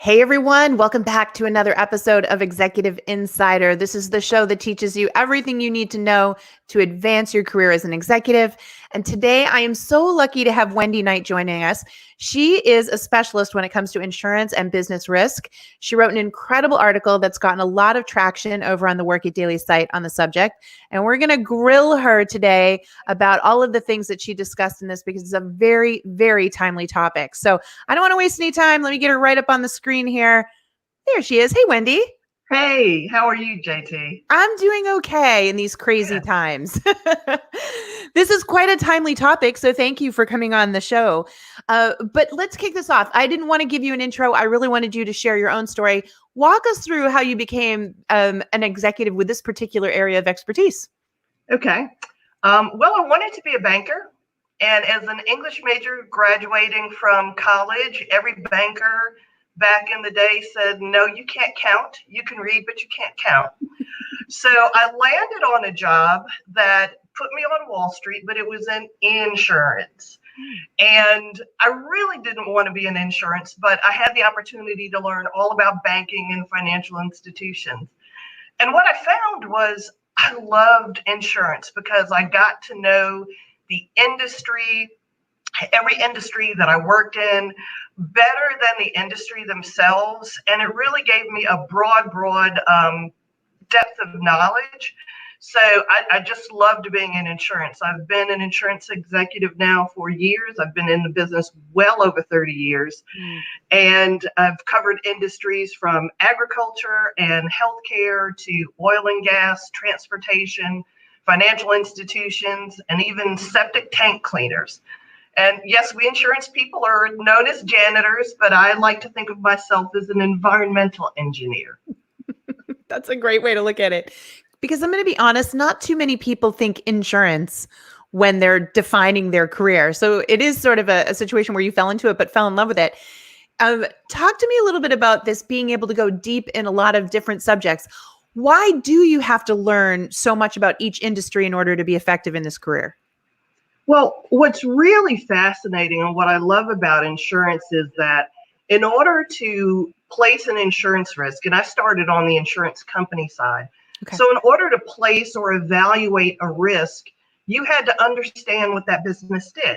Hey everyone, welcome back to another episode of Executive Insider. This is the show that teaches you everything you need to know to advance your career as an executive. And today I am so lucky to have Wendy Knight joining us. She is a specialist when it comes to insurance and business risk. She wrote an incredible article that's gotten a lot of traction over on the Work It Daily site on the subject. And we're going to grill her today about all of the things that she discussed in this because it's a very, very timely topic. So I don't want to waste any time. Let me get her right up on the screen here. There she is. Hey, Wendy. Hey, how are you, J.T? I'm doing okay in these crazy times. This is quite a timely topic, so thank you for coming on the show. But let's kick this off. I didn't want to give you an intro. I really wanted you to share your own story. Walk us through how you became an executive with this particular area of expertise. Okay. Well, I wanted to be a banker. And as an English major graduating from college, every banker back in the day said, no, you can't count. You can read, but you can't count. So I landed on a job that put me on Wall Street, but it was in insurance. And I really didn't want to be in insurance, but I had the opportunity to learn all about banking and financial institutions. And what I found was I loved insurance because I got to know the industry, every industry that I worked in, better than the industry themselves. And it really gave me a broad depth of knowledge. So I just loved being in insurance. I've been an insurance executive now for years. I've been in the business well over 30 years. And I've covered industries from agriculture and healthcare to oil and gas, transportation, financial institutions, and even septic tank cleaners. And yes, we insurance people are known as janitors, but I like to think of myself as an environmental engineer. That's a great way to look at it. Because I'm going to be honest, not too many people think insurance when they're defining their career. So it is sort of a situation where you fell into it, but fell in love with it. Talk to me a little bit about this being able to go deep in a lot of different subjects. Why do you have to learn so much about each industry in order to be effective in this career? Well, what's really fascinating and what I love about insurance is that in order to place an insurance risk, and I started on the insurance company side, Okay. So in order to place or evaluate a risk, you had to understand what that business did.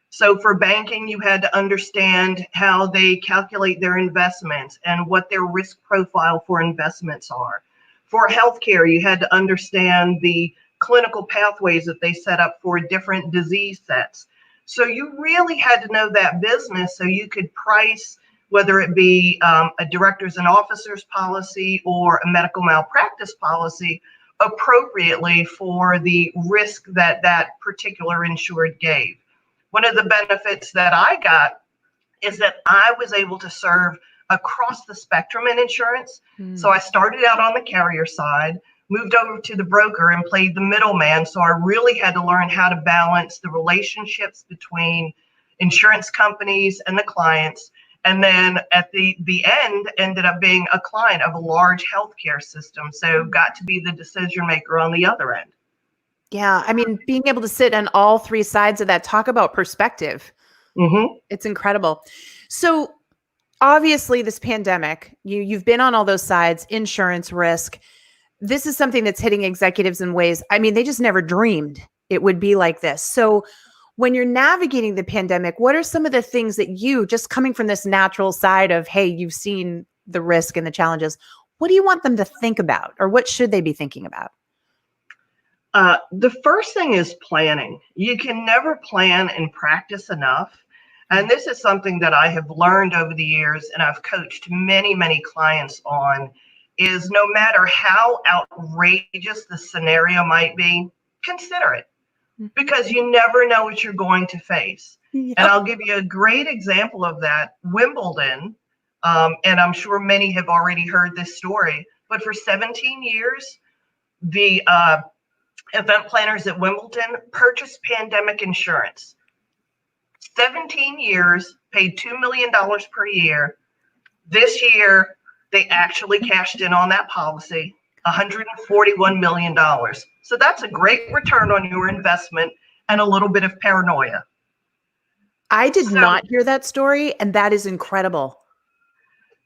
So for banking, you had to understand how they calculate their investments and what their risk profile for investments are. For healthcare, you had to understand the clinical pathways that they set up for different disease sets. So you really had to know that business so you could price, whether it be a directors and officers policy or a medical malpractice policy, appropriately for the risk that that particular insured gave. One of the benefits that I got is that I was able to serve across the spectrum in insurance. So I started out on the carrier side, moved over to the broker and played the middleman. So I really had to learn how to balance the relationships between insurance companies and the clients. And then at the end, ended up being a client of a large healthcare system. So got to be the decision maker on the other end. Yeah. I mean, being able to sit on all three sides of that, talk about perspective. It's incredible. So obviously this pandemic, you've been on all those sides, insurance risk. This is something that's hitting executives in ways, I mean, they just never dreamed it would be like this. So when you're navigating the pandemic, what are some of the things that you, just coming from this natural side of, hey, you've seen the risk and the challenges, what do you want them to think about, or what should they be thinking about? The first thing is planning. You can never plan and practice enough. And this is something that I have learned over the years, and I've coached many, many clients on, is no matter how outrageous the scenario might be, consider it. Because you never know what you're going to face. Yep. And I'll give you a great example of that. Wimbledon, and I'm sure many have already heard this story, but for 17 years, the event planners at Wimbledon purchased pandemic insurance. 17 years, paid $2 million per year. This year, they actually cashed in on that policy, $141 million. So that's a great return on your investment and a little bit of paranoia. I did not hear that story, and that is incredible.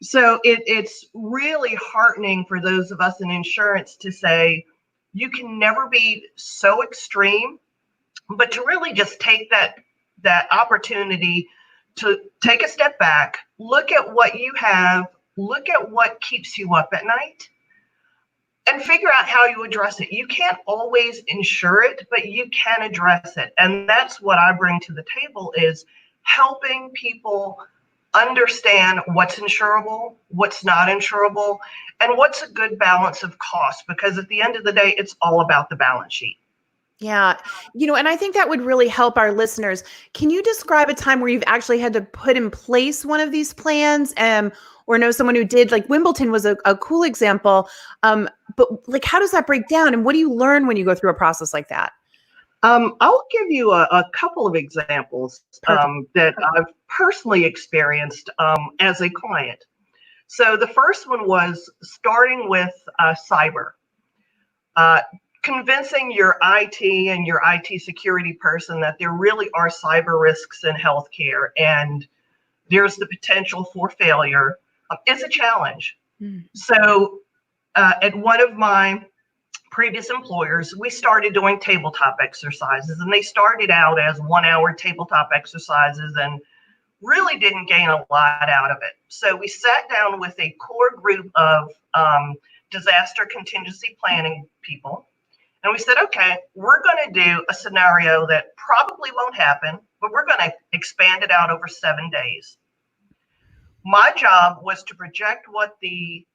So it's really heartening for those of us in insurance to say, you can never be so extreme, but to really just take that opportunity to take a step back, look at what you have, look at what keeps you up at night, and figure out how you address it. You can't always insure it, but you can address it. And that's what I bring to the table, is helping people understand what's insurable, what's not insurable, and what's a good balance of cost. Because at the end of the day, it's all about the balance sheet. Yeah. And I think that would really help our listeners. Can you describe a time where you've actually had to put in place one of these plans, or know someone who did? Like Wimbledon was a cool example. But like, how does that break down? And what do you learn when you go through a process like that? I'll give you a couple of examples that I've personally experienced as a client. So the first one was starting with cyber. Convincing your IT and your IT security person that there really are cyber risks in healthcare and there's the potential for failure is a challenge. So at one of my previous employers, we started doing tabletop exercises, and they started out as 1 hour tabletop exercises and really didn't gain a lot out of it. So we sat down with a core group of disaster contingency planning people. And we said, okay, we're going to do a scenario that probably won't happen, but we're going to expand it out over 7 days. My job was to project what the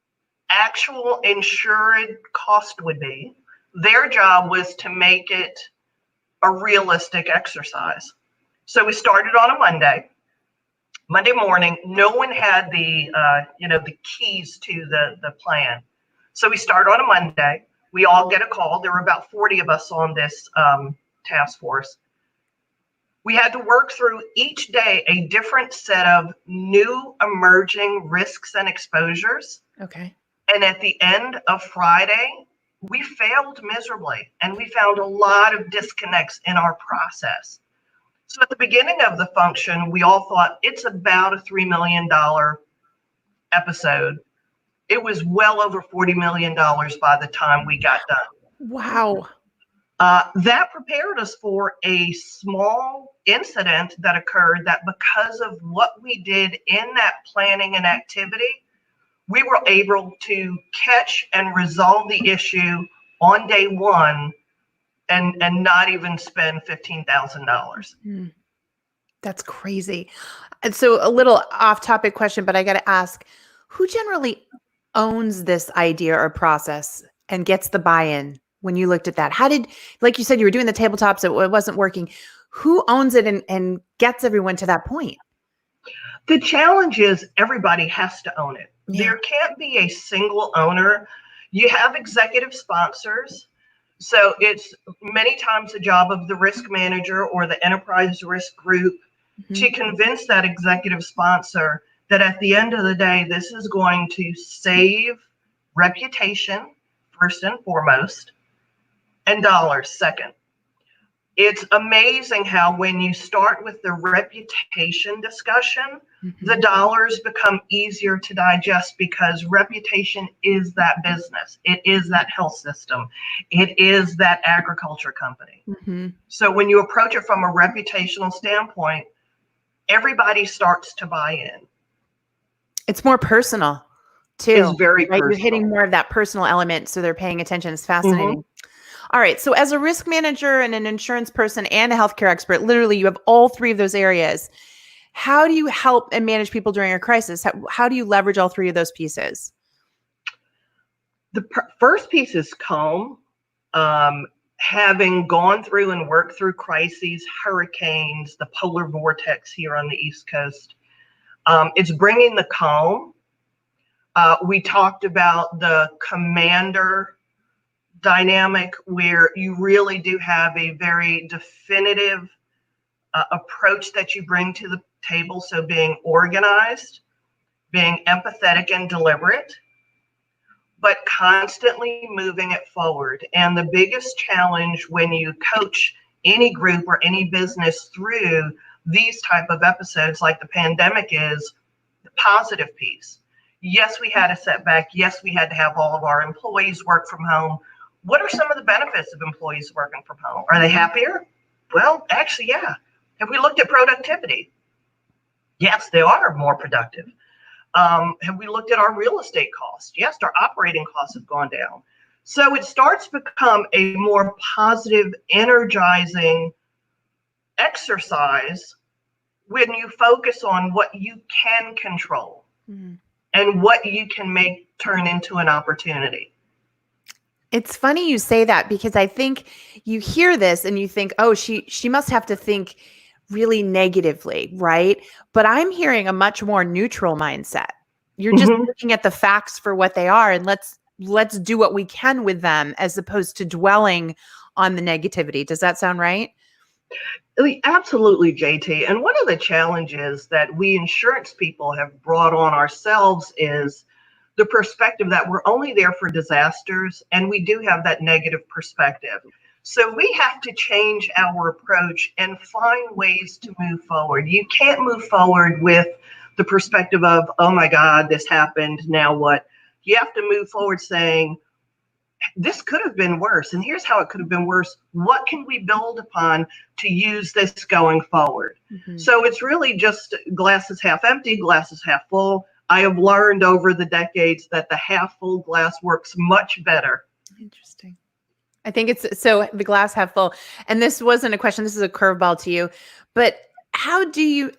actual insured cost would be. Their job was to make it a realistic exercise. So we started on a Monday morning. No one had the keys to the plan. So we start on a Monday. We all get a call. There were about 40 of us on this task force. We had to work through each day a different set of new emerging risks and exposures. Okay. And at the end of Friday, we failed miserably, and we found a lot of disconnects in our process. So at the beginning of the function, we all thought it's about a $3 million episode. It was well over $40 million by the time we got done. Wow. That prepared us for a small incident that occurred, that because of what we did in that planning and activity, we were able to catch and resolve the issue on day one and not even spend $15,000. That's crazy. And so a little off topic question, but I got to ask, who generally owns this idea or process and gets the buy-in when you looked at that? How did, like you said, you were doing the tabletops, it wasn't working. Who owns it and gets everyone to that point? The challenge is everybody has to own it. Yeah. There can't be a single owner. You have executive sponsors. So it's many times the job of the risk manager or the enterprise risk group to convince that executive sponsor that at the end of the day, this is going to save reputation, first and foremost, and dollars second. It's amazing how when you start with the reputation discussion, the dollars become easier to digest, because reputation is that business. It is that health system. It is that agriculture company. So when you approach it from a reputational standpoint, everybody starts to buy in. It's more personal too. It's very right? personal. You're hitting more of that personal element, so they're paying attention. It's fascinating. All right. So as a risk manager and an insurance person and a healthcare expert, literally you have all three of those areas. How do you help and manage people during a crisis? How do you leverage all three of those pieces? The first piece is calm. Having gone through and worked through crises, hurricanes, the polar vortex here on the East Coast, it's bringing the calm. We talked about the commander dynamic, where you really do have a very definitive approach that you bring to the table. So being organized, being empathetic and deliberate, but constantly moving it forward. And the biggest challenge when you coach any group or any business through these type of episodes like the pandemic is the positive piece. Yes, we had a setback. Yes, we had to have all of our employees work from home. What are some of the benefits of employees working from home? Are they happier? Well, actually, yeah. Have we looked at productivity? Yes, they are more productive. Have we looked at our real estate costs? Yes, our operating costs have gone down. So it starts to become a more positive, energizing exercise when you focus on what you can control and what you can make turn into an opportunity. It's funny you say that because I think you hear this and you think, oh, she must have to think really negatively, right? But I'm hearing a much more neutral mindset. You're just looking at the facts for what they are, and let's do what we can with them as opposed to dwelling on the negativity. Does that sound right? Absolutely, JT. And one of the challenges that we insurance people have brought on ourselves is the perspective that we're only there for disasters, and we do have that negative perspective. So we have to change our approach and find ways to move forward. You can't move forward with the perspective of, oh my God, this happened, now what? You have to move forward saying, this could have been worse, and here's how it could have been worse. What can we build upon to use this going forward? So it's really just glass is half empty, glass is half full. I have learned over the decades that the half full glass works much better. Interesting. I think it's so the glass half full. And this wasn't a question, this is a curveball to you. But how do you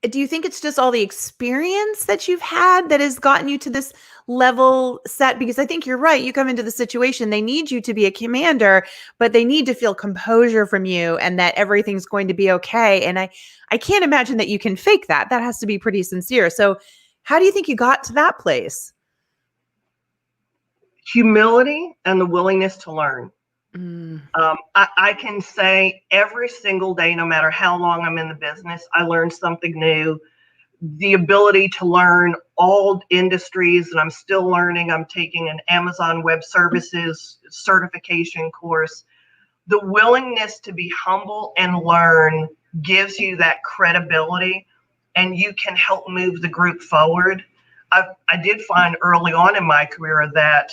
think it's just all the experience that you've had that has gotten you to this level set? Because I think you're right. You come into the situation, they need you to be a commander, but they need to feel composure from you and that everything's going to be okay. And I can't imagine that you can fake that. That has to be pretty sincere. So how do you think you got to that place? Humility and the willingness to learn. I can say every single day, no matter how long I'm in the business, I learn something new. The ability to learn all industries, and I'm still learning. I'm taking an Amazon Web Services certification course. The willingness to be humble and learn gives you that credibility, and you can help move the group forward. I did find early on in my career that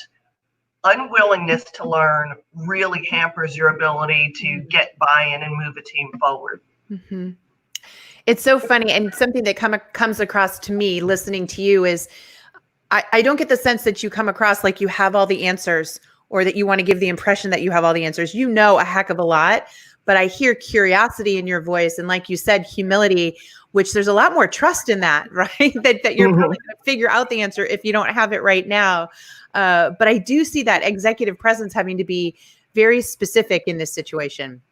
unwillingness to learn really hampers your ability to get buy-in and move a team forward. It's so funny. And something that comes across to me listening to you is I don't get the sense that you come across like you have all the answers or that you want to give the impression that you have all the answers. You know a heck of a lot, but I hear curiosity in your voice. And like you said, humility, which there's a lot more trust in that, right? that you're probably going to figure out the answer if you don't have it right now. But I do see that executive presence having to be very specific in this situation.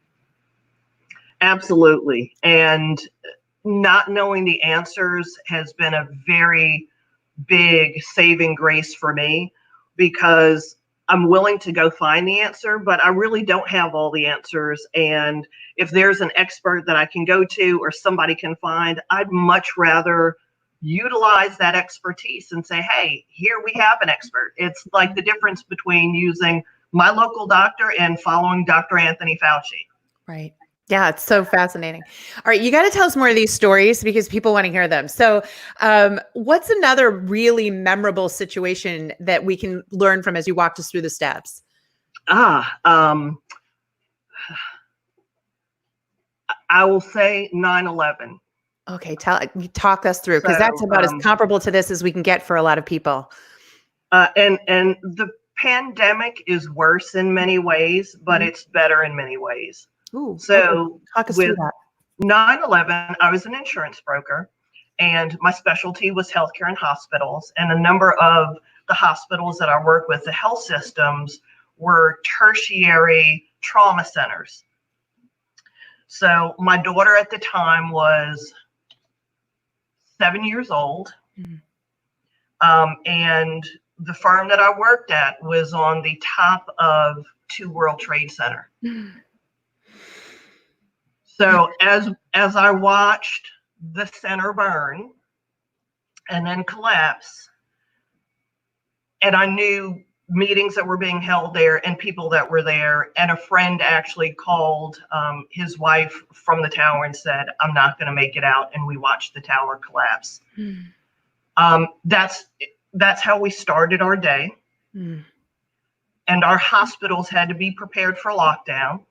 Absolutely. And not knowing the answers has been a very big saving grace for me, because I'm willing to go find the answer, but I really don't have all the answers. And if there's an expert that I can go to or somebody can find, I'd much rather utilize that expertise and say, hey, here we have an expert. It's like the difference between using my local doctor and following Dr. Anthony Fauci. Right. Yeah, it's so fascinating. All right, you got to tell us more of these stories because people want to hear them. So what's another really memorable situation that we can learn from as you walked us through the steps? I will say 9/11. Okay, talk us through, because that's about as comparable to this as we can get for a lot of people. And the pandemic is worse in many ways, but it's better in many ways. Ooh, so talk us with through that. 9/11, I was an insurance broker, and my specialty was healthcare and hospitals. And a number of the hospitals that I work with, the health systems, were tertiary trauma centers. So my daughter at the time was 7 years old. And the firm that I worked at was on the top of 2 World Trade Center. So as I watched the center burn and then collapse, and I knew meetings that were being held there and people that were there, and a friend actually called his wife from the tower and said, I'm not going to make it out. And we watched the tower collapse. That's how we started our day. Mm. And our hospitals had to be prepared for lockdown.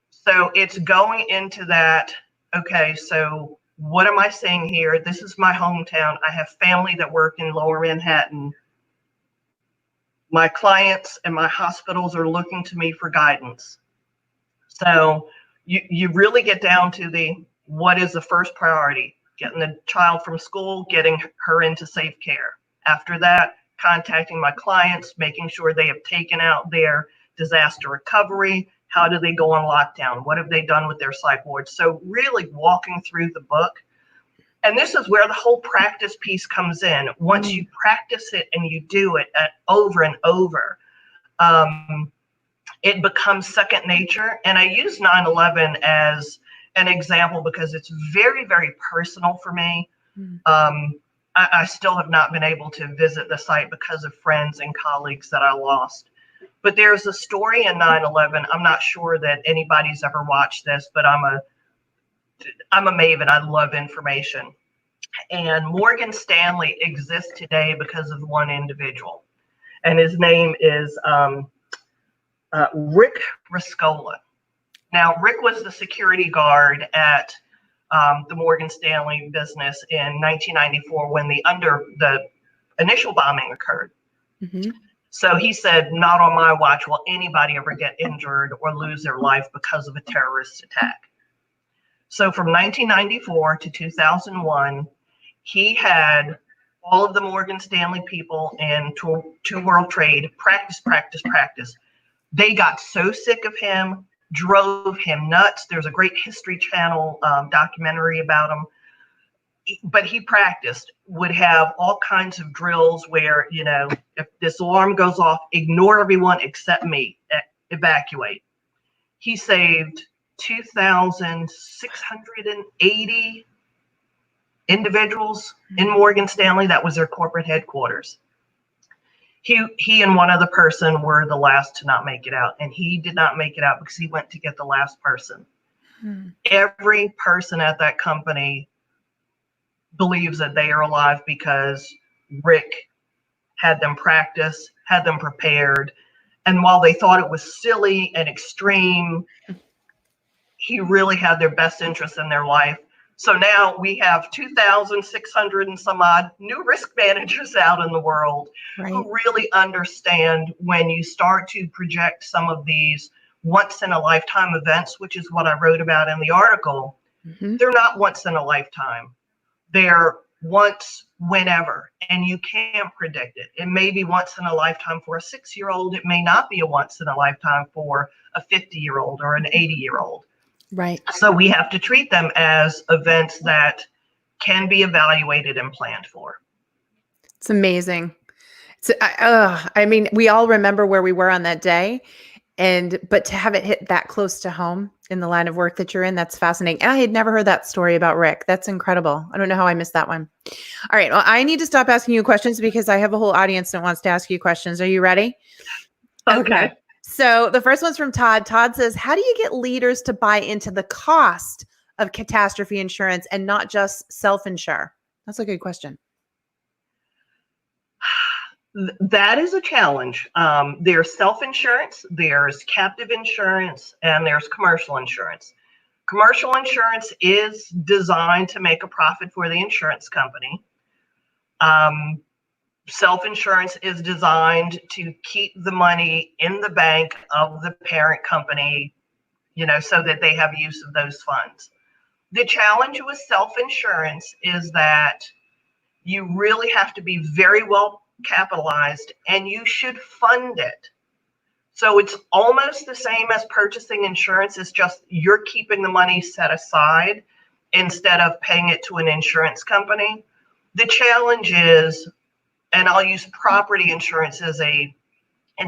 So it's going into that, okay, so what am I seeing here? This is my hometown. I have family that work in Lower Manhattan. My clients and my hospitals are looking to me for guidance. So you really get down to what is the first priority? Getting the child from school, getting her into safe care. After that, contacting my clients, making sure they have taken out their disaster recovery. How do they go on lockdown? What have they done with their psych wards? So really walking through the book. And this is where the whole practice piece comes in. Once you practice it and you do it over and over, it becomes second nature. And I use 9/11 as an example because it's very, very personal for me. I still have not been able to visit the site because of friends and colleagues that I lost. But there's a story in 9/11. I'm not sure that anybody's ever watched this, but I'm a maven. I love information. And Morgan Stanley exists today because of one individual. And his name is Rick Riscola. Now, Rick was the security guard at the Morgan Stanley business in 1994 when the initial bombing occurred. Mm-hmm. So he said, not on my watch will anybody ever get injured or lose their life because of a terrorist attack. So from 1994 to 2001, he had all of the Morgan Stanley people in Two World Trade practice. They got so sick of him, drove him nuts. There's a great History Channel documentary about him. But he practiced, would have all kinds of drills where, if this alarm goes off, ignore everyone except me, evacuate. He saved 2,680 individuals in Morgan Stanley. That was their corporate headquarters. He and one other person were the last to not make it out, and he did not make it out because he went to get the last person. Every person at that company believes that they are alive because Rick had them practice, had them prepared, and while they thought it was silly and extreme, he really had their best interest in their life. So now we have 2,600 and some odd new risk managers out in the world who really understand when you start to project some of these once in a lifetime events, which is what I wrote about in the article. They're not once in a lifetime. They're once whenever, and you can't predict it. It may be once in a lifetime for a 6-year-old. It may not be a once in a lifetime for a 50-year-old or an 80-year-old. Right. So we have to treat them as events that can be evaluated and planned for. It's amazing. I mean, we all remember where we were on that day, but to have it hit that close to home in the line of work that you're in, that's fascinating. And I had never heard that story about Rick. That's incredible. I don't know how I missed that one. All right. Well, I need to stop asking you questions because I have a whole audience that wants to ask you questions. Are you ready? Okay. So the first one's from Todd. Todd says, how do you get leaders to buy into the cost of catastrophe insurance and not just self-insure? That's a good question. That is a challenge. There's self-insurance, there's captive insurance, and there's commercial insurance. Commercial insurance is designed to make a profit for the insurance company. Self-insurance is designed to keep the money in the bank of the parent company, so that they have use of those funds. The challenge with self-insurance is that you really have to be very well capitalized and you should fund it. So it's almost the same as purchasing insurance. It's just you're keeping the money set aside instead of paying it to an insurance company. The challenge is, and I'll use property insurance as an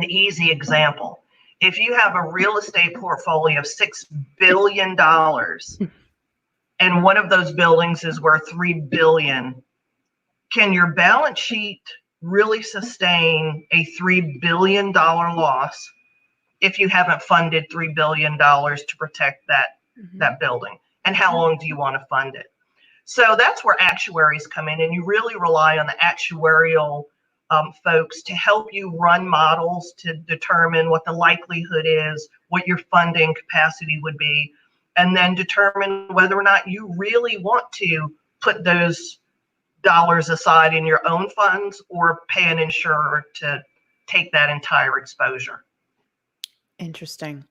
easy example. If you have a real estate portfolio of $6 billion and one of those buildings is worth $3 billion, can your balance sheet really sustain a $3 billion loss if you haven't funded $3 billion to protect that building? And how long do you want to fund it? So that's where actuaries come in, and you really rely on the actuarial folks to help you run models to determine what the likelihood is, what your funding capacity would be, and then determine whether or not you really want to put those dollars aside in your own funds or pay an insurer to take that entire exposure. Interesting.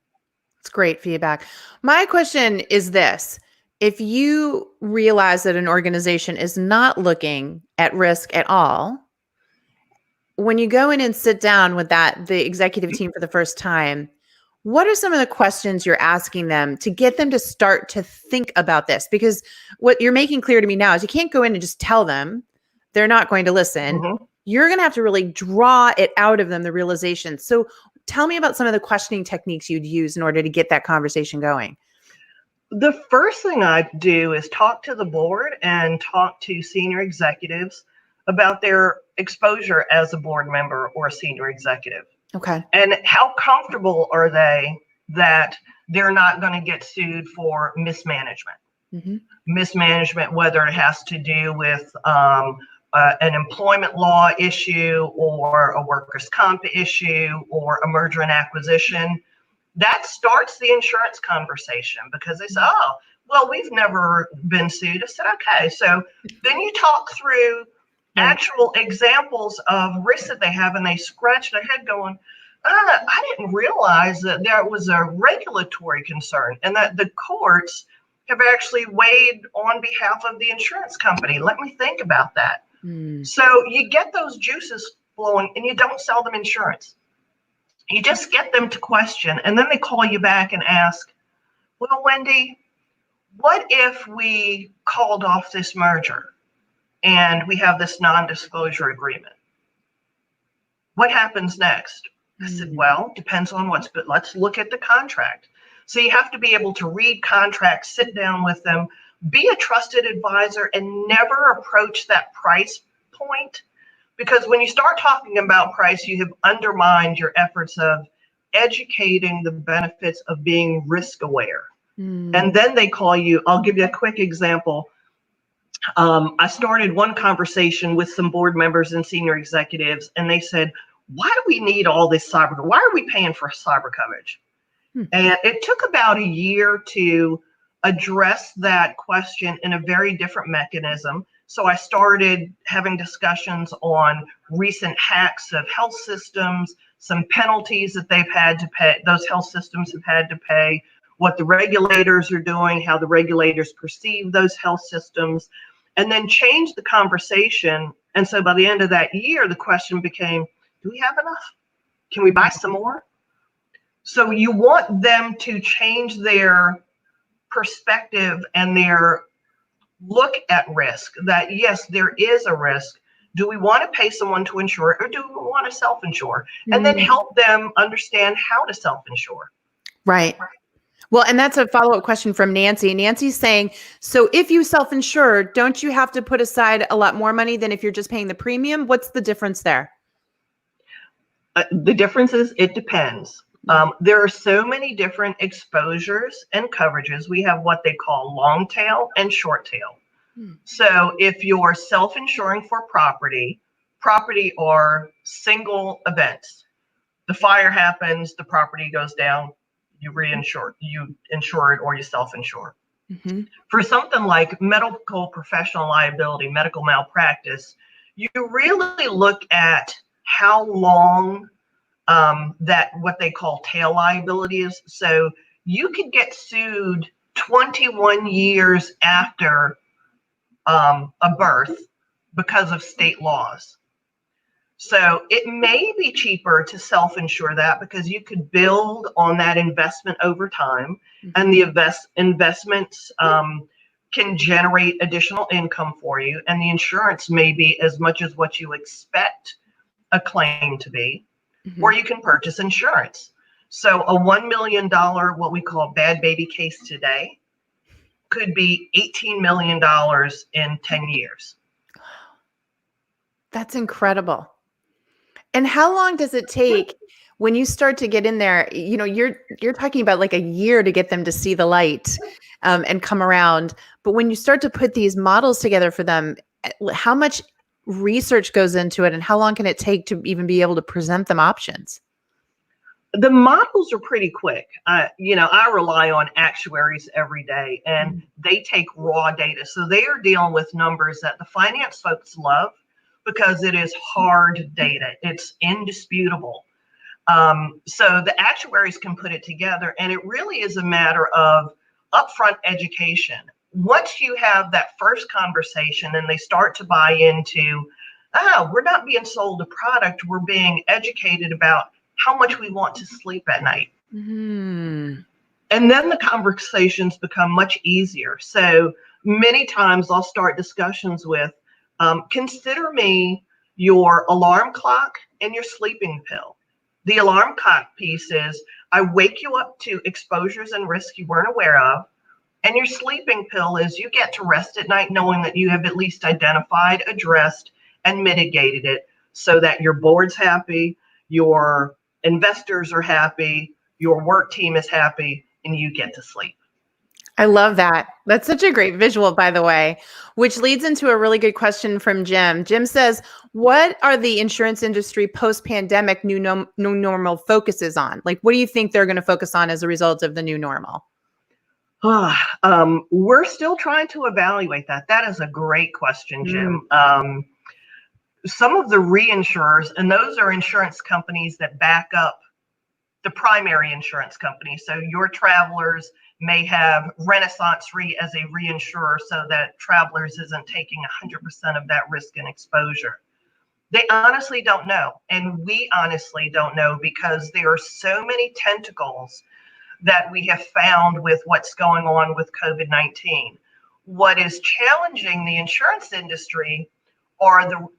It's great feedback. My question is this. If you realize that an organization is not looking at risk at all, when you go in and sit down with the executive team for the first time, what are some of the questions you're asking them to get them to start to think about this? Because what you're making clear to me now is you can't go in and just tell them. They're not going to listen. Mm-hmm. You're going to have to really draw it out of them, the realization. So tell me about some of the questioning techniques you'd use in order to get that conversation going. The first thing I do is talk to the board and talk to senior executives about their exposure as a board member or a senior executive. Okay. And how comfortable are they that they're not going to get sued for mismanagement? Mm-hmm. Mismanagement, whether it has to do with an employment law issue or a workers' comp issue or a merger and acquisition. That starts the insurance conversation because they say, oh, well, we've never been sued. I said, okay. So then you talk through actual examples of risks that they have, and they scratch their head going, I didn't realize that there was a regulatory concern and that the courts have actually weighed on behalf of the insurance company. Let me think about that. So you get those juices flowing, and you don't sell them insurance. You just get them to question, and then they call you back and ask, well, Wendy, what if we called off this merger and we have this non-disclosure agreement? What happens next? I said, well, depends on but let's look at the contract. So you have to be able to read contracts, sit down with them, be a trusted advisor, and never approach that price point. Because when you start talking about price, you have undermined your efforts of educating the benefits of being risk aware. And then they call you. I'll give you a quick example. I started one conversation with some board members and senior executives, and they said, why do we need all this cyber? Why are we paying for cyber coverage? And it took about a year to address that question in a very different mechanism. So I started having discussions on recent hacks of health systems, some penalties that they've had to pay, those health systems have had to pay, what the regulators are doing, how the regulators perceive those health systems, and then change the conversation. And so by the end of that year, the question became, do we have enough? Can we buy some more? So you want them to change their perspective and their look at risk, that yes, there is a risk. Do we want to pay someone to insure it, or do we want to self-insure? And then help them understand how to self-insure. Right. Well, and that's a follow-up question from Nancy. Nancy's saying, so if you self-insure, don't you have to put aside a lot more money than if you're just paying the premium? What's the difference there? The difference is it depends. There are so many different exposures and coverages. We have what they call long tail and short tail. So if you're self-insuring for property are single events. The fire happens, the property goes down, you reinsure, you insure it, or you self-insure. For something like medical professional liability, medical malpractice, you really look at how long that what they call tail liability is. So you could get sued 21 years after a birth because of state laws. So it may be cheaper to self-insure that because you could build on that investment over time, and the investments can generate additional income for you, and the insurance may be as much as what you expect a claim to be, or you can purchase insurance. So a $1 million, what we call bad baby case today, could be $18 million in 10 years. That's incredible. And how long does it take when you start to get in there, you're talking about like a year to get them to see the light and come around. But when you start to put these models together for them, how much research goes into it, and how long can it take to even be able to present them options? The models are pretty quick. I rely on actuaries every day, and they take raw data. So they are dealing with numbers that the finance folks love because it is hard data. It's indisputable. So the actuaries can put it together, and it really is a matter of upfront education. Once you have that first conversation and they start to buy into, we're not being sold a product, we're being educated about how much we want to sleep at night. Mm-hmm. And then the conversations become much easier. So many times I'll start discussions with, consider me your alarm clock and your sleeping pill. The alarm clock piece is I wake you up to exposures and risks you weren't aware of. And your sleeping pill is you get to rest at night knowing that you have at least identified, addressed, and mitigated it so that your board's happy, your investors are happy, your work team is happy, and you get to sleep. I love that. That's such a great visual, by the way, which leads into a really good question from Jim. Jim says, what are the insurance industry post-pandemic new normal focuses on? Like, what do you think they're going to focus on as a result of the new normal? We're still trying to evaluate that. That is a great question, Jim. Some of the reinsurers, and those are insurance companies that back up the primary insurance company. So your Travelers may have Renaissance Re as a reinsurer so that Travelers isn't taking 100% of that risk and exposure. They honestly don't know. And we honestly don't know because there are so many tentacles that we have found with what's going on with COVID-19. What is challenging the insurance industry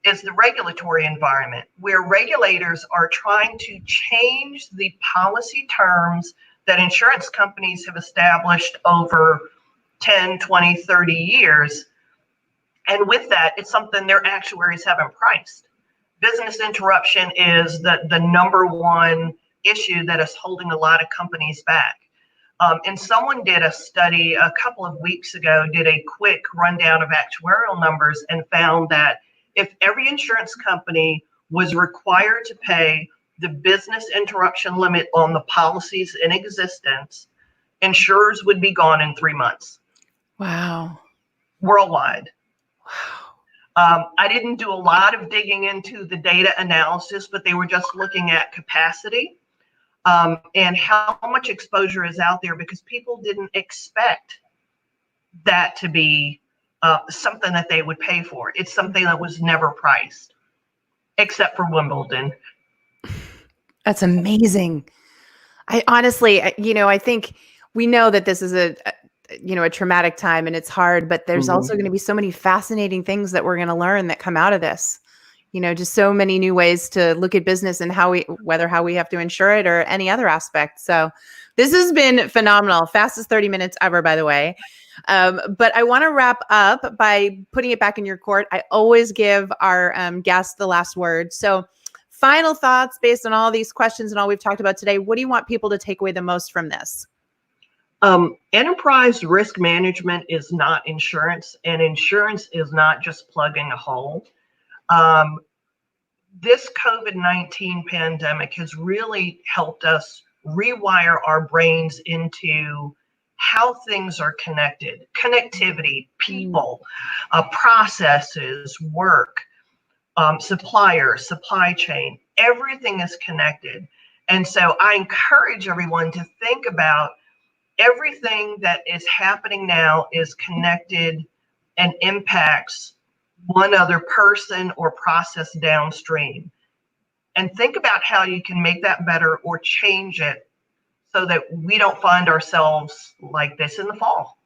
is the regulatory environment, where regulators are trying to change the policy terms that insurance companies have established over 10, 20, 30 years. And with that, it's something their actuaries haven't priced. Business interruption is the number one issue that is holding a lot of companies back. And someone did a study a couple of weeks ago, did a quick rundown of actuarial numbers and found that if every insurance company was required to pay the business interruption limit on the policies in existence, insurers would be gone in 3 months. Wow. Worldwide. Wow. I didn't do a lot of digging into the data analysis, but they were just looking at capacity and how much exposure is out there because people didn't expect that to be something that they would pay for. It's something that was never priced, except for Wimbledon. That's amazing. I honestly, I think we know that this is a traumatic time and it's hard, but there's also going to be so many fascinating things that we're going to learn that come out of this. Just so many new ways to look at business and how we have to insure it or any other aspect. So this has been phenomenal. Fastest 30 minutes ever, by the way. But I want to wrap up by putting it back in your court. I always give our guests the last word. So final thoughts based on all these questions and all we've talked about today. What do you want people to take away the most from this? Enterprise risk management is not insurance, and insurance is not just plugging a hole. This COVID-19 pandemic has really helped us rewire our brains into how things are connected, connectivity, people, processes, work, suppliers, supply chain, everything is connected. And so I encourage everyone to think about everything that is happening now is connected and impacts one other person or process downstream. And think about how you can make that better or change it so that we don't find ourselves like this in the fall.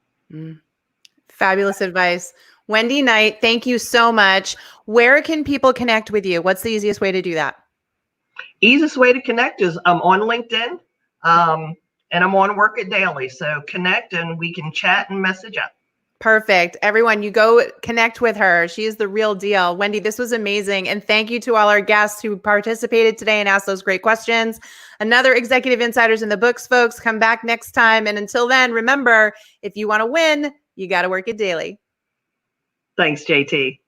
Fabulous advice. Wendy Knight, thank you so much. Where can people connect with you? What's the easiest way to do that? Easiest way to connect is I'm on LinkedIn and I'm on Work It Daily. So connect and we can chat and message up. Perfect. Everyone, you go connect with her. She is the real deal. Wendy, this was amazing. And thank you to all our guests who participated today and asked those great questions. Another Executive Insiders in the books, folks. Come back next time. And until then, remember, if you want to win, you got to work it daily. Thanks, JT.